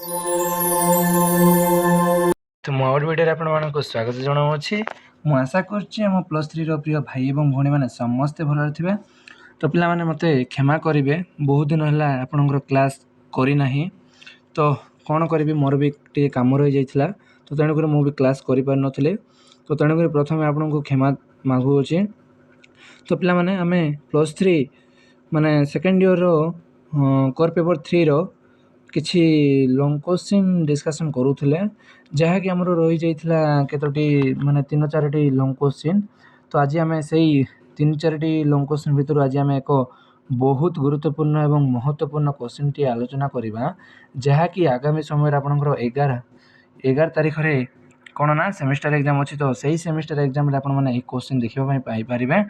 तो मो out video आपण मानक स्वागत जनाऊँगी। मु आशा करछि हम +3 रो प्रिय भाई एवं भौणी मैंने समस्ते भल थे। तो पिला माने मते क्षमा करेंगे, बहुत दिन है आपणकर क्लास करना। तो कौन करी मोर भी टे कम रही जाइए, तो तेणुक मुझे क्लास कर पार नी। तो तेणुक प्रथम आपन को क्षमा मागुचे। तो पिला माने आमे +3 माने सेकेंड इयर रो कोर पेपर 3 रो किछि लॉन्ग क्वेश्चन डिस्कशन करूथिले, जहाँकि आमर रही जाइथिला केतोटी माने 3-4टी लॉन्ग क्वेश्चन। तो आज आमे सेही 3-4टी लॉन्ग क्वेश्चन भितर आज आमे एक बहुत गुरुत्वपूर्ण एवं महत्वपूर्ण क्वेश्चन टी आलोचना करिबा, जहाँकि आगामी समय आपनकर 11 तारिख रे कौन ना सेमिस्टर एग्जाम अच्छी। तो सही सेमिस्टर एग्जाम रे आपण माने एक क्वेश्चन देखिबा पाई पारिबे।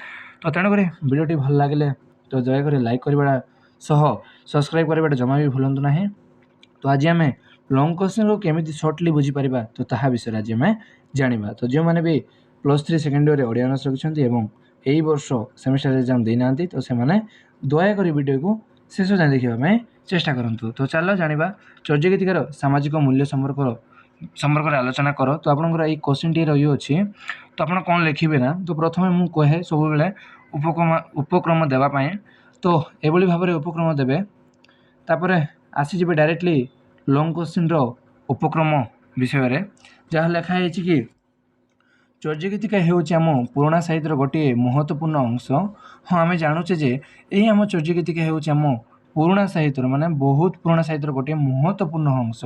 तो तेणु करी वीडियोटी भल लागिले तो दया लाइक करबा सह सब्सक्राइब करबा जमा भी भूलंतु नाही। तो आज आम लॉन्ग क्वेश्चन को केमी सर्टली बुझीपर तो ता विषय आज आम जाना। तो जो मैंने भी +3 सेकेंड इयर ओडिया ऑनर्स रखिंट एवं यही वर्ष सेमिस्टर एग्जाम देना, तो से दयाकोरी वीडियो को शेष जाए देखापी चेष्टा करूँ। तो चलो जाना चर्यगीतिकार सामाजिक मूल्य संपर्क आलोचना कर। तो आपंकर ये क्वेश्चन टी रही अच्छी, तो आप कौन लिखे ना। तो प्रथम मुझे कहे सब बेले उपक्रम देवाई, तो ये भाव में उपक्रम देवे। तापर आसीजे डायरेक्टली लॉन्ग क्वेश्चन रो उपक्रम विषय जहाँ लिखाई कि चर्यगीतिका होम पुराणा साहित्य गोटे महत्वपूर्ण अंश। हाँ आम जानुचे जे यही आम चर्यगीतिका होम पुराणा साहित्य माने बहुत पुराणा साहित्य गोटे महत्वपूर्ण अंश,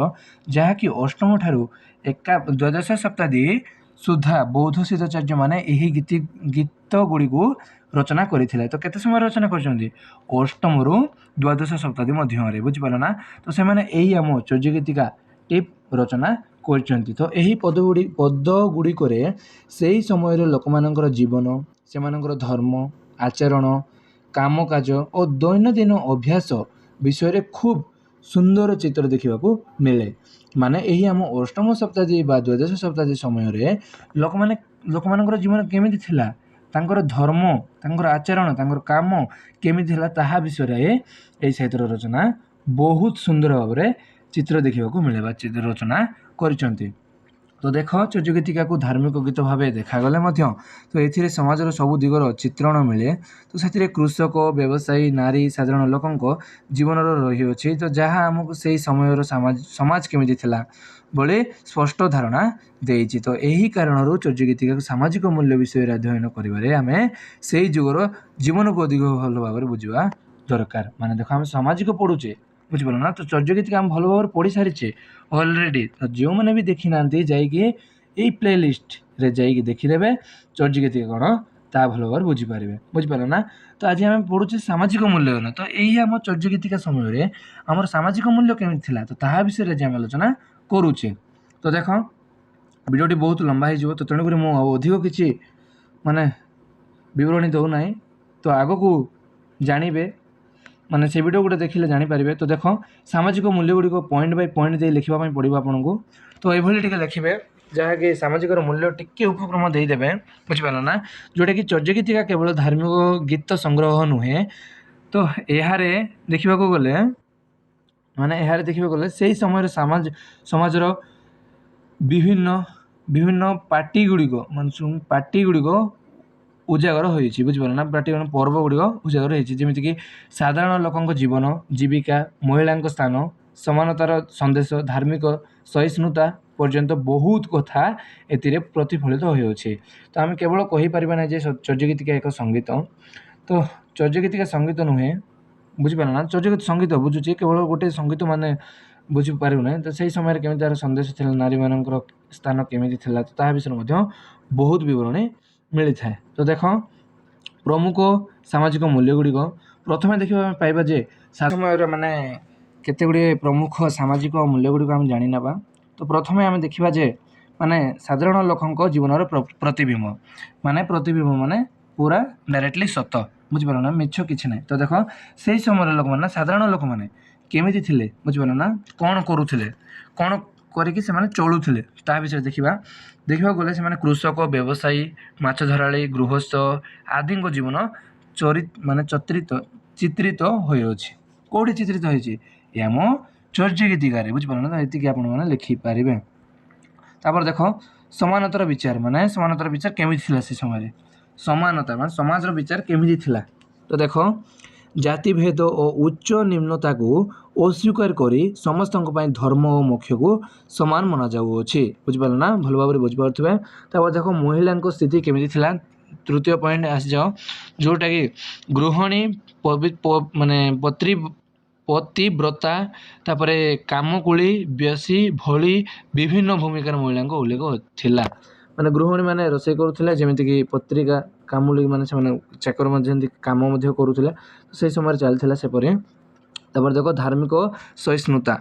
जहाँकि अष्टम ठारू द्वादश शताब्दी सुधा बौद्ध सिद्धाचार्य माने यही गीत गुड़ी को रचना करते। तो केते समय रचना कर अष्टम रु द्वादश शताब्दी मध्य बुझिपार ना। तो से यही आम चर्यगीतिका टिप रचना करछंती। तो यही पद गुड़िक से ही समय लोक मानकर जीवन, से धर्म आचरण काम काज और दैनंदिन अभ्यास विषय खूब सुंदर चित्र देखा मिले। माने यही आम अष्टम शताब्दी बा द्वादश शताब्दी समय लोक मानकर जीवन केमिति थिला, तांकर धर्म तांकर आचरण तांकर काम केमिति थिला ताहा विषय ए साहित्य रचना बहुत सुंदर भाव में चित्र देखा मिले चित्र रचना करिसंती। तो देख चर्यगीतिका को धार्मिक गीत भाव देखागले तो ये समाजर सबू दिगर चित्रण मिले। तो से कृषक व्यवसायी नारी साधारण लोकों जीवन रही अच्छी, तो जहाँ आमको से समय समाज केमिति थिला बोले स्पष्ट धारणा देइछि। तो यही कारण चर्यगीतिका सामाजिक मूल्य विषय अध्ययन करिबारे आमे से जुगर जीवन को अधिक भल भाव में बुझा दरकार। माने देख आम सामाजिक पढ़ुचे बुझिपार ना। तो चर्यगीतिका आम भल भाव पढ़ी सारी ऑलरेडी। तो जो मैंने भी देखी ना जाइए प्ले लिस्ट रे जाइए देखिदेवे चर्यगीतिका कौन ता भल भाव बुझिपारे ना। तो आज आम पढ़ुचे सामाजिक मूल्य। तो यही आम चर्यगीतिका समय आमर सामाजिक मूल्य केमिति थिला, तो ता विषय आम आलोचना करुचे। तो देख वीडियोटी बहुत लंबा हो, तो तेणुक मुझे अधिक किसी माने विवरणी दौना। तो आग को जानवे माने से वीडियो गोटे देखिले जानीपारे। तो देख सामाजिक मूल्य गुड़िक पॉइंट बाय पॉइंट दे लिखा पड़ो आपको। तो ये टे लिखे जहाँकि सामाजिक मूल्य टिके उपक्रम देदेवे बुझिपार ना, जोटा कि चर्यगीतिका केवल धार्मिक गीत संग्रह नुहे। तो यार देखा गले माने यार देखा गले से समय समाजर विभिन्न विभिन्न पार्टी गुड़िक मान पार्टी गुड़िक उजागर होइछि बुझिपार ना। पार्टी पर्व गुड़िक उजागर होइछि जेमिति कि साधारण लोकों जीवन जीविका महिला स्थान समानतार संदेश धार्मिक सहिष्णुता पर्यंत बहुत कथा ए प्रतिफलित होइछि। तो आम केवल कहीपर ना जे चर्यगीतिका एक संगीत। तो चर्यगीतिका संगीत नुहे बुझिपार ना। चर्यगीत संगीत बुझुची केवल गोटे संगीत माने बुझीपार ना। तो सही समय केमी तार संदेश थी नारी मान स्थान केमी था, तो ता विषय बहुत विवरणी मिली थाए। तो देख प्रमुख सामाजिक मूल्य गुड़िक प्रथम देखा पाइबा जे समय माने केते गुड़े प्रमुख सामाजिक मूल्य गुड़िक आम जानी ना। तो प्रथम आम देखा जे माने साधारण लोकों जीवन प्रतिबिंब माने पूरा डायरेक्टली सत बुझिपार ना, मिछ किसी ना। तो देख से समय लोक मैंने साधारण लोक मैंने केमिति थिले बुझिपार ना, कौन करुथिले कौन करिकि से चलुथिले ता विषय देखा गले से कृषक व्यवसायी माछ धराली गृहस्थ आदि जीवन माने चित्रित होइछि। कोठी चित्रित होइछि आम ଚର୍ଯ୍ୟ ଗୀତିକାରେ ବୁଝିପାରିଲେ ନା ଏତିକି ଆପଣମାନେ ଲେଖିପାରିବେ। ତାପରେ ଦେଖ ସମାନତାର ବିଚାର ମାନେ ସମାନତାର ବିଚାର କେମିତି ଥିଲା ସେ ସମୟରେ ସମାନତା ମାନେ ସମାଜର ବିଚାର କେମିତି ଥିଲା। ତ ଦେଖ ଜାତିଭେଦ ଓ ଉଚ୍ଚ ନିମ୍ନତାକୁ ଅସ୍ୱୀକାର କରି ସମସ୍ତଙ୍କ ପାଇଁ ଧର୍ମ ଓ ମୋକ୍ଷକୁ ସମାନ ମନାଯାଉଅଛି। ବୁଝିପାରିଲ ନା ଭଲ ଭାବରେ ବୁଝିପାରୁଥିବେ। ତାପରେ ଦେଖ ମହିଳାଙ୍କ ସ୍ଥିତି କେମିତି ଥିଲା ତୃତୀୟ ପଏଣ୍ଟ ଆସିଯାଅ ଯେଉଁଟାକି ଗୃହିଣୀ ମାନେ ପତିବ୍ରତା ତାପରେ କାମକୁଳି ବେଶୀ ଭଳି ବିଭିନ୍ନ ଭୂମିକାର ମହିଳାଙ୍କ ଉଲ୍ଲେଖ ଥିଲା। ମାନେ ଗୃହିଣୀ ମାନେ ରୋଷେଇ କରୁଥିଲେ ଯେମିତିକି ପତ୍ରିକା କାମୁଳି ମାନେ ସେମାନେ ଚାକର ମଧ୍ୟ ଯେମିତି କାମ ମଧ୍ୟ କରୁଥିଲେ ସେଇ ସମୟରେ ଚାଲିଥିଲା ସେପରି। ତାପରେ ଦେଖ ଧାର୍ମିକ ସହିଷ୍ଣୁତା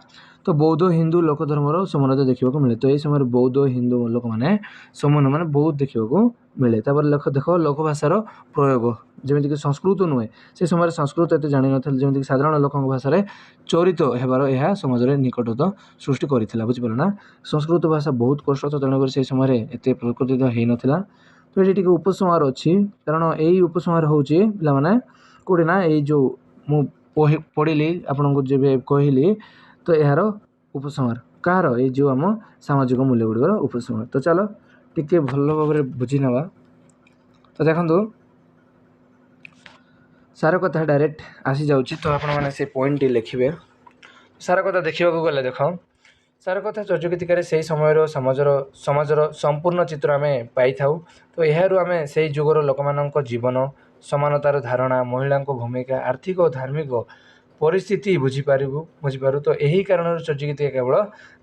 ତ ବୌଦ୍ଧ ହିନ୍ଦୁ ଲୋକ ଧର୍ମର ସମାନତା ଦେଖିବାକୁ ମିଳେ। ତ ଏହି ସମୟରେ ବୌଦ୍ଧ ହିନ୍ଦୁ ଲୋକମାନେ ସମାନ ମାନେ ବହୁତ ଦେଖିବାକୁ ମିଳେ। ତାପରେ ଦେଖ ଲୋକ ଭାଷାର ପ୍ରୟୋଗ ଯେମିତିକି ସଂସ୍କୃତ ନୁହେଁ ସେ ସମୟରେ ସଂସ୍କୃତ ଏତେ ଜାଣିନଥିଲେ ଯେମିତିକି ସାଧାରଣ ଲୋକଙ୍କ ଭାଷାରେ ଚରିତ ହେବାର ଏହା ସମାଜରେ ନିକଟତା ସୃଷ୍ଟି କରିଥିଲା। ବୁଝିପାରିଲ ନା ସଂସ୍କୃତ ଭାଷା ବହୁତ କଷ୍ଟ ତ ତେଣୁକରି ସେହି ସମୟରେ ଏତେ ପ୍ରକୃତିତ ହେଇନଥିଲା। ତ ଏଠି ଟିକେ ଉପସଂହାର ଅଛି କାରଣ ଏଇ ଉପସଂହାର ହେଉଛି ପିଲାମାନେ କେଉଁଠି ନା ଏଇ ଯେଉଁ ମୁଁ ପଢ଼ିଲି ଆପଣଙ୍କୁ ଯେବେ କହିଲି ତ ଏହାର ଉପସଂହାର କାହାର ଏଇ ଯେଉଁ ଆମ ସାମାଜିକ ମୂଲ୍ୟ ଗୁଡ଼ିକର ଉପସଂହାର। ତ ଚାଲ ଟିକେ ଭଲ ଭାବରେ ବୁଝି ନେବା। ତ ଦେଖନ୍ତୁ ସାର କଥା ଡାଇରେକ୍ଟ ଆସିଯାଉଛି ତ ଆପଣମାନେ ସେ ପଏଣ୍ଟଟି ଲେଖିବେ। ସାର କଥା ଦେଖିବାକୁ ଗଲେ ଦେଖ ସାର କଥା ଚର୍ଯ୍ୟ ଗୀତିକାରେ ସେହି ସମୟର ସମାଜର ସମ୍ପୂର୍ଣ୍ଣ ଚିତ୍ର ଆମେ ପାଇଥାଉ। ତ ଏହାରୁ ଆମେ ସେହି ଯୁଗର ଲୋକମାନଙ୍କ ଜୀବନ ସମାନତାର ଧାରଣା ମହିଳାଙ୍କ ଭୂମିକା ଆର୍ଥିକ ଓ ଧାର୍ମିକ ପରିସ୍ଥିତି ବୁଝିପାରୁ। ତ ଏହି କାରଣରୁ ଚର୍ଯ୍ୟ ଗୀତିକା କେବଳ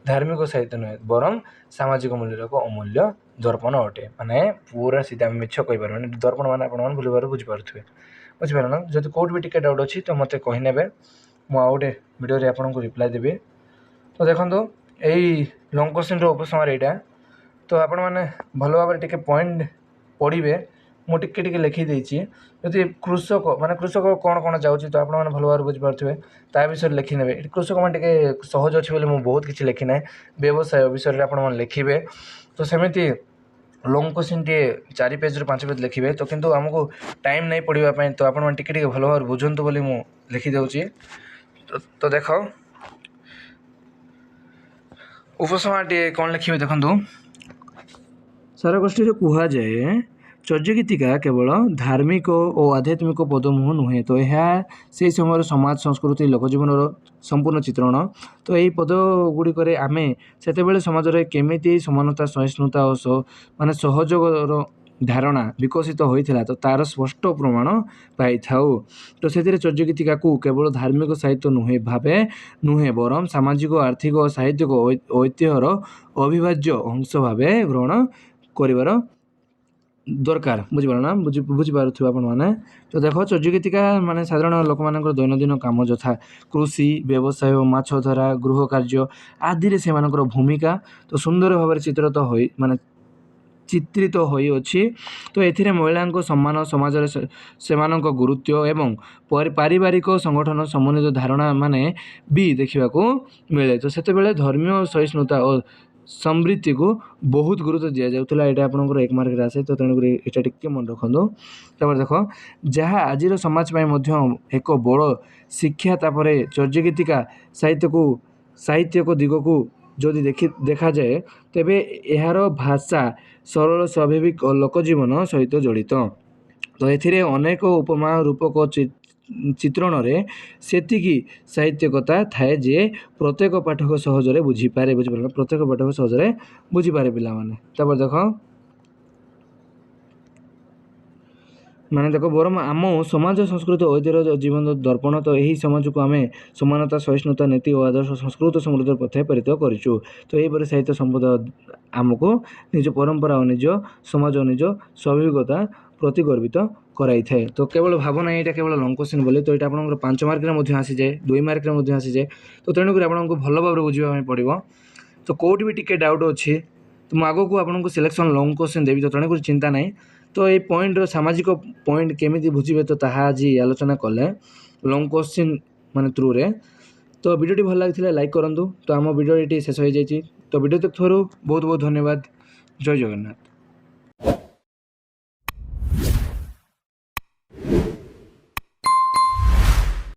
ଧାର୍ମିକ ସାହିତ୍ୟ ନୁହେଁ ବରଂ ସାମାଜିକ ମୂଲ୍ୟର ଏକ ଅମୂଲ୍ୟ ଦର୍ପଣ ଅଟେ। ମାନେ ପୁରା ସିଧା ଆମେ ମିଛ କହିପାରିବାନି ଦର୍ପଣ ମାନେ ଆପଣମାନେ ଭଲ ଭାବରେ ବୁଝିପାରୁଥିବେ। ବୁଝିପାରିଲ ନା ଯଦି କେଉଁଠି ବି ଟିକେ ଡାଉଟ୍ ଅଛି ତ ମୋତେ କହିନେବେ ମୁଁ ଆଉ ଗୋଟେ ଭିଡ଼ିଓରେ ଆପଣଙ୍କୁ ରିପ୍ଲାଏ ଦେବି। ତ ଦେଖନ୍ତୁ ଏଇ ଲଙ୍ଗ କୋଶ୍ଚିନ୍ର ଉପସଂହାର ଏଇଟା। ତ ଆପଣମାନେ ଭଲ ଭାବରେ ଟିକେ ପଏଣ୍ଟ ପଢ଼ିବେ ମୁଁ ଟିକେ ଲେଖିଦେଇଛି। ଯଦି କୃଷକ କ'ଣ କ'ଣ ଯାଉଛି ତ ଆପଣମାନେ ଭଲ ଭାବରେ ବୁଝିପାରୁଥିବେ ତା ବିଷୟରେ ଲେଖିନେବେ। ଏଠି କୃଷକମାନେ ଟିକେ ସହଜ ଅଛି ବୋଲି ମୁଁ ବହୁତ କିଛି ଲେଖିନାହିଁ ବ୍ୟବସାୟ ବିଷୟରେ ଆପଣମାନେ ଲେଖିବେ। ତ ସେମିତି ଲଙ୍ଗ କୋଶ୍ଚିନ୍ ଟିକେ 4 ପେଜ୍ରୁ 5 ପେଜ୍ ଲେଖିବେ ତ କିନ୍ତୁ ଆମକୁ ଟାଇମ୍ ନାହିଁ ପଢ଼ିବା ପାଇଁ ତ ଆପଣମାନେ ଟିକେ ଭଲ ଭାବରେ ବୁଝନ୍ତୁ ବୋଲି ମୁଁ ଲେଖିଦେଉଛି। ତ ଦେଖ ଉପସଂହାର ଟିକେ କ'ଣ ଲେଖିବେ ଦେଖନ୍ତୁ ସାର ଗୋଷ୍ଠୀରେ କୁହାଯାଏ ଚର୍ଯ୍ୟ ଗୀତିକା କେବଳ ଧାର୍ମିକ ଓ ଆଧ୍ୟାତ୍ମିକ ପଦମୁହ ନୁହେଁ ତ ଏହା ସେହି ସମୟର ସମାଜ ସଂସ୍କୃତି ଲୋକଜୀବନର ସମ୍ପୂର୍ଣ୍ଣ ଚିତ୍ରଣ। ତ ଏହି ପଦ ଗୁଡ଼ିକରେ ଆମେ ସେତେବେଳେ ସମାଜରେ କେମିତି ସମାନତା ସହିଷ୍ଣୁତା ଓ ମାନେ ସହଯୋଗର ଧାରଣା ବିକଶିତ ହୋଇଥିଲା ତ ତା'ର ସ୍ପଷ୍ଟ ପ୍ରମାଣ ପାଇଥାଉ। ତ ସେଥିରେ ଚର୍ଯ୍ୟ ଗୀତିକାକୁ କେବଳ ଧାର୍ମିକ ସାହିତ୍ୟ ନୁହେଁ ବରଂ ସାମାଜିକ ଆର୍ଥିକ ଓ ସାହିତ୍ୟିକ ଐତିହ୍ୟର ଅବିଭାଜ୍ୟ ଅଂଶ ଭାବେ ଗ୍ରହଣ କରିବାର ଦରକାର। ବୁଝିପାରିଲ ନା ବୁଝିପାରୁଥିବେ ଆପଣମାନେ। ତ ଦେଖ ଚର୍ଯ୍ୟ ଗୀତିକା ମାନେ ସାଧାରଣ ଲୋକମାନଙ୍କର ଦୈନନ୍ଦିନ କାମ ଯଥା କୃଷି ବ୍ୟବସାୟ ମାଛ ଧରା ଗୃହ କାର୍ଯ୍ୟ ଆଦିରେ ସେମାନଙ୍କର ଭୂମିକା ତ ସୁନ୍ଦର ଭାବରେ ଚିତ୍ରିତ ହୋଇଅଛି। ତ ଏଥିରେ ମହିଳାଙ୍କ ସମ୍ମାନ ସମାଜରେ ସେମାନଙ୍କ ଗୁରୁତ୍ୱ ଏବଂ ପାରିବାରିକ ସଂଗଠନ ସମନ୍ୱିତ ଧାରଣା ମାନେ ବି ଦେଖିବାକୁ ମିଳେ। ତ ସେତେବେଳେ ଧର୍ମୀୟ ସହିଷ୍ଣୁତା ଓ ସମୃଦ୍ଧିକୁ ବହୁତ ଗୁରୁତ୍ୱ ଦିଆଯାଉଥିଲା। ଏଇଟା ଆପଣଙ୍କର 1 ମାର୍କରେ ଆସେ ତ ତେଣୁକରି ଏଇଟା ଟିକେ ମନେ ରଖନ୍ତୁ। ତାପରେ ଦେଖ ଯାହା ଆଜିର ସମାଜ ପାଇଁ ମଧ୍ୟ ଏକ ବଡ଼ ଶିକ୍ଷା। ତାପରେ ଚର୍ଯ୍ୟ ଗୀତିକା ସାହିତ୍ୟକ ଦିଗକୁ ଯଦି ଦେଖାଯାଏ ତେବେ ଏହାର ଭାଷା ସରଳ ସ୍ୱାଭାବିକ ଓ ଲୋକଜୀବନ ସହିତ ଜଡ଼ିତ। ତ ଏଥିରେ ଅନେକ ଉପମା ରୂପକ ଚିତ୍ରଣରେ ସେତିକି ସାହିତ୍ୟିକତା ଥାଏ ଯେ ପ୍ରତ୍ୟେକ ପାଠକ ସହଜରେ ବୁଝିପାରେ। ବୁଝିପାରିଲ ପ୍ରତ୍ୟେକ ପାଠକ ସହଜରେ ବୁଝିପାରେ ପିଲାମାନେ। ତାପରେ ଦେଖ ବରଂ ଆମ ସମାଜ ସଂସ୍କୃତି ଐତିହ୍ୟର ଜୀବନ ଦର୍ପଣ। ତ ଏହି ସମାଜକୁ ଆମେ ସମାନତା ସହିଷ୍ଣୁତା ନୀତି ଓ ଆଦର୍ଶ ସଂସ୍କୃତ ସମୃଦ୍ଧିର ପଥେ ପରିତ କରିଛୁ। ତ ଏହିପରି ସାହିତ୍ୟ ସମ୍ପଦ ଆମକୁ ନିଜ ପରମ୍ପରା ଓ ନିଜ ସମାଜ ଓ ନିଜ ସ୍ୱାଭାବିକତା ପ୍ରତି ଗର୍ବିତ କରାଇଥାଏ। ତ କେବଳ ଭାବ ନାହିଁ ଏଇଟା କେବଳ ଲଙ୍ଗ କୋଶ୍ଚିନ୍ ବୋଲି ତ ଏଇଟା ଆପଣଙ୍କର 5 ମାର୍କରେ ମଧ୍ୟ ଆସିଯାଏ 2 ମାର୍କରେ ମଧ୍ୟ ଆସିଯାଏ। ତ ତେଣୁକରି ଆପଣଙ୍କୁ ଭଲ ଭାବରେ ବୁଝିବା ପାଇଁ ପଡ଼ିବ। ତ କେଉଁଠି ବି ଟିକେ ଡାଉଟ୍ ଅଛି ତ ମୁଁ ଆଗକୁ ଆପଣଙ୍କୁ ସିଲେକ୍ସନ୍ ଲଙ୍ଗ କୋଶ୍ଚିନ୍ ଦେବି ତ ତେଣୁକରି ଚିନ୍ତା ନାହିଁ। ତ ଏଇ ପଏଣ୍ଟର ସାମାଜିକ ପଏଣ୍ଟ କେମିତି ବୁଝିବେ ତ ତାହା ଆଜି ଆଲୋଚନା କଲେ ଲଙ୍ଗ କୋଶ୍ଚିନ୍ ମାନେ ଥ୍ରୁରେ। ତ ଭିଡ଼ିଓଟି ଭଲ ଲାଗିଥିଲା ଲାଇକ୍ କରନ୍ତୁ। ତ ଆମ ଭିଡ଼ିଓ ଏଠି ଶେଷ ହୋଇଯାଇଛି। ତ ଭିଡ଼ିଓ ଦେଖିଥିବାରୁ ବହୁତ ଧନ୍ୟବାଦ। ଜୟ ଜଗନ୍ନାଥ।